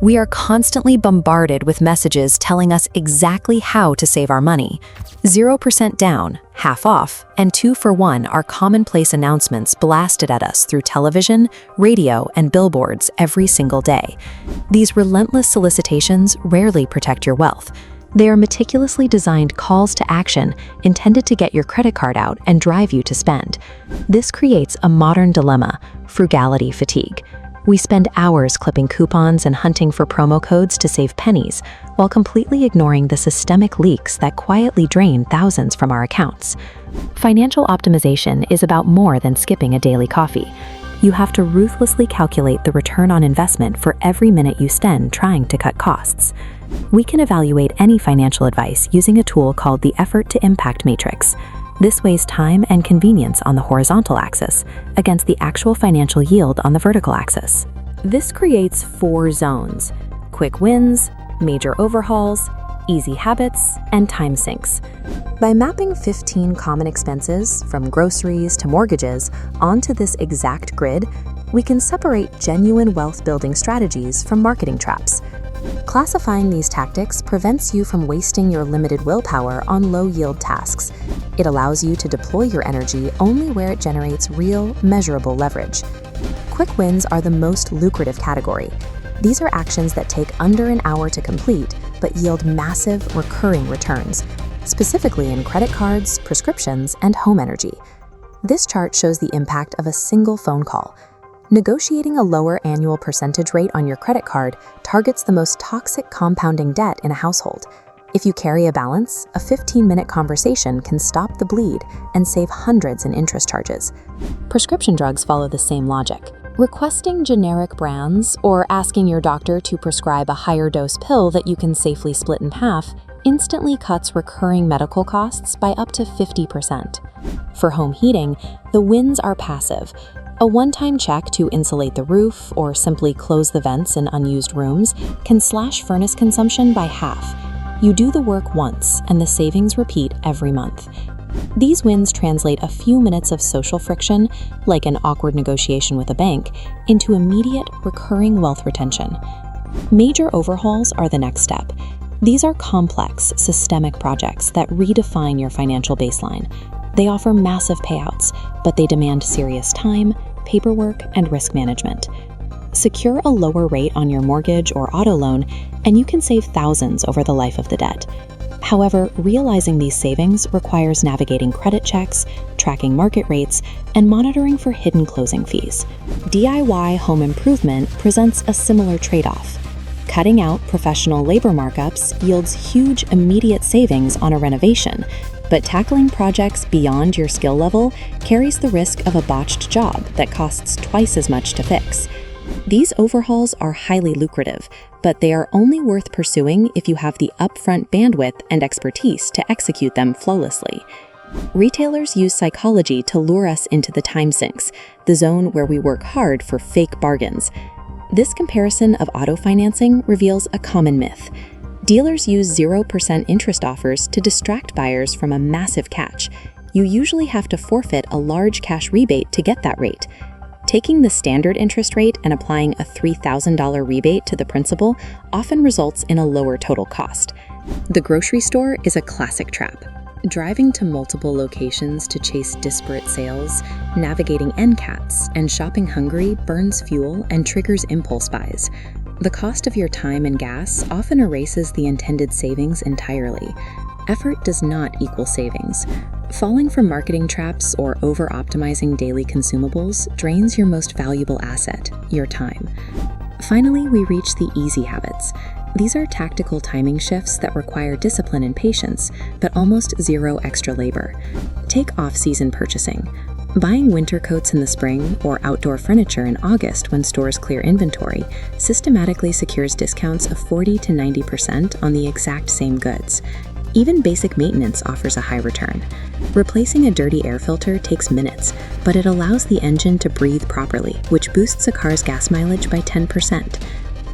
We are constantly bombarded with messages telling us exactly how to save our money. 0% down, half off, and 2 for 1 are commonplace announcements blasted at us through television, radio, and billboards every single day. These relentless solicitations rarely protect your wealth. They are meticulously designed calls to action intended to get your credit card out and drive you to spend. This creates a modern dilemma: frugality fatigue. We spend hours clipping coupons and hunting for promo codes to save pennies, while completely ignoring the systemic leaks that quietly drain thousands from our accounts. Financial optimization is about more than skipping a daily coffee. You have to ruthlessly calculate the return on investment for every minute you spend trying to cut costs. We can evaluate any financial advice using a tool called the Effort to Impact Matrix. This weighs time and convenience on the horizontal axis against the actual financial yield on the vertical axis. This creates 4 zones: quick wins, major overhauls, easy habits, and time sinks. By mapping 15 common expenses, from groceries to mortgages, onto this exact grid, we can separate genuine wealth-building strategies from marketing traps. Classifying these tactics prevents you from wasting your limited willpower on low-yield tasks. It allows you to deploy your energy only where it generates real, measurable leverage. Quick wins are the most lucrative category. These are actions that take under an hour to complete, but yield massive, recurring returns, specifically in credit cards, prescriptions, and home energy. This chart shows the impact of a single phone call. Negotiating a lower annual percentage rate on your credit card targets the most toxic compounding debt in a household. If you carry a balance, a 15-minute conversation can stop the bleed and save hundreds in interest charges. Prescription drugs follow the same logic. Requesting generic brands or asking your doctor to prescribe a higher dose pill that you can safely split in half instantly cuts recurring medical costs by up to 50%. For home heating, the wins are passive. A one-time check to insulate the roof or simply close the vents in unused rooms can slash furnace consumption by half. You do the work once, and the savings repeat every month. These wins translate a few minutes of social friction, like an awkward negotiation with a bank, into immediate, recurring wealth retention. Major overhauls are the next step. These are complex, systemic projects that redefine your financial baseline. They offer massive payouts, but they demand serious time, paperwork, and risk management. Secure a lower rate on your mortgage or auto loan, and you can save thousands over the life of the debt. However, realizing these savings requires navigating credit checks, tracking market rates, and monitoring for hidden closing fees. DIY home improvement presents a similar trade-off. Cutting out professional labor markups yields huge immediate savings on a renovation, but tackling projects beyond your skill level carries the risk of a botched job that costs twice as much to fix. These overhauls are highly lucrative, but they are only worth pursuing if you have the upfront bandwidth and expertise to execute them flawlessly. Retailers use psychology to lure us into the time sinks, the zone where we work hard for fake bargains. This comparison of auto financing reveals a common myth. Dealers use 0% interest offers to distract buyers from a massive catch. You usually have to forfeit a large cash rebate to get that rate. Taking the standard interest rate and applying a $3,000 rebate to the principal often results in a lower total cost. The grocery store is a classic trap. Driving to multiple locations to chase disparate sales, navigating end caps, and shopping hungry burns fuel and triggers impulse buys. The cost of your time and gas often erases the intended savings entirely. Effort does not equal savings. Falling for marketing traps or over-optimizing daily consumables drains your most valuable asset, your time. Finally, we reach the easy habits. These are tactical timing shifts that require discipline and patience, but almost zero extra labor. Take off-season purchasing. Buying winter coats in the spring or outdoor furniture in August when stores clear inventory systematically secures discounts of 40 to 90% on the exact same goods. Even basic maintenance offers a high return. Replacing a dirty air filter takes minutes, but it allows the engine to breathe properly, which boosts a car's gas mileage by 10%.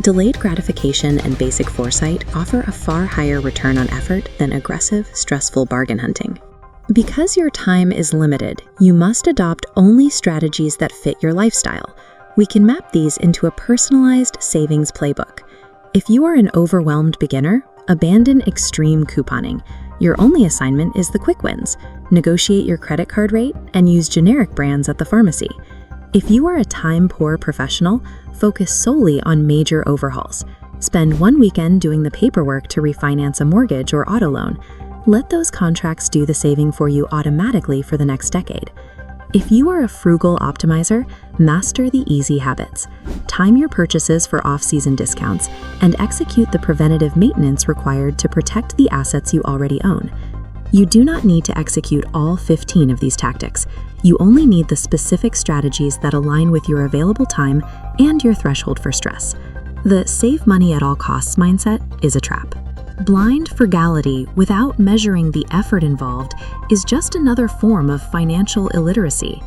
Delayed gratification and basic foresight offer a far higher return on effort than aggressive, stressful bargain hunting. Because your time is limited, you must adopt only strategies that fit your lifestyle. We can map these into a personalized savings playbook. If you are an overwhelmed beginner, abandon extreme couponing. Your only assignment is the quick wins. Negotiate your credit card rate and use generic brands at the pharmacy. If you are a time-poor professional, focus solely on major overhauls. Spend one weekend doing the paperwork to refinance a mortgage or auto loan. Let those contracts do the saving for you automatically for the next decade. If you are a frugal optimizer, master the easy habits. Time your purchases for off-season discounts and execute the preventative maintenance required to protect the assets you already own. You do not need to execute all 15 of these tactics. You only need the specific strategies that align with your available time and your threshold for stress. The save money at all costs mindset is a trap. Blind frugality without measuring the effort involved is just another form of financial illiteracy.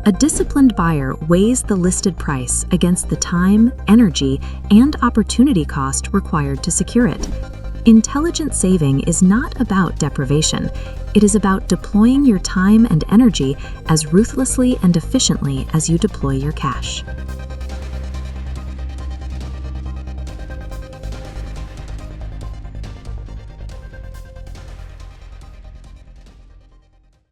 A disciplined buyer weighs the listed price against the time, energy, and opportunity cost required to secure it. Intelligent saving is not about deprivation. It is about deploying your time and energy as ruthlessly and efficiently as you deploy your cash.